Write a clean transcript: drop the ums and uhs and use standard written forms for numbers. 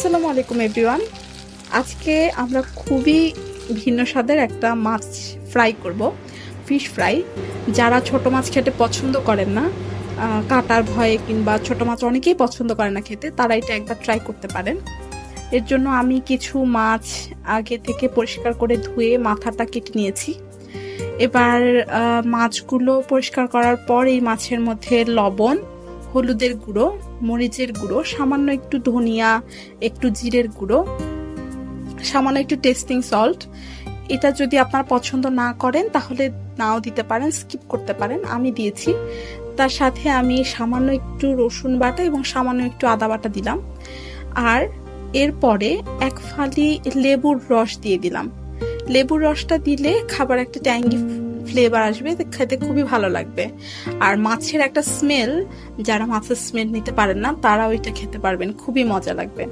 আসসালামু আলাইকুম এভরিওয়ান। আজকে আমরা খুবই ভিন্ন স্বাদের একটা মাছ ফ্রাই করব, ফিশ ফ্রাই। যারা ছোট মাছ খেতে পছন্দ করেন না, কাটার ভয়ে কিংবা ছোট মাছ অনেকেই পছন্দ করে না খেতে, তারা এটা একবার ট্রাই করতে পারেন। এর জন্য আমি কিছু মাছ আগে থেকে পরিষ্কার করে ধুয়ে মাথাটা কেটে নিয়েছি। এবার মাছগুলো পরিষ্কার করার পর এই মাছের মধ্যে লবণ, হলুদের গুঁড়ো, মরিচের গুঁড়ো, সামান্য একটু ধনিয়া, একটু জিরের গুঁড়ো, সামান্য একটু টেস্টিং সল্ট। এটা যদি আপনার পছন্দ না করেন তাহলে নাও দিতে পারেন, স্কিপ করতে পারেন, আমি দিয়েছি। তার সাথে আমি সামান্য একটু রসুন বাটা এবং সামান্য একটু আদা বাটা দিলাম। আর এরপরে এক ফালি লেবুর রস দিয়ে দিলাম। লেবুর রসটা দিলে খাবার একটা ট্যাঙ্গি ফ্লেভার আসবে, খেতে খুবই ভালো লাগবে। আর মাছের একটা স্মেল, যারা মাছের স্মেল নিতে পারেন না তারা ওইটা খেতে পারবেন, খুবই মজা লাগবে।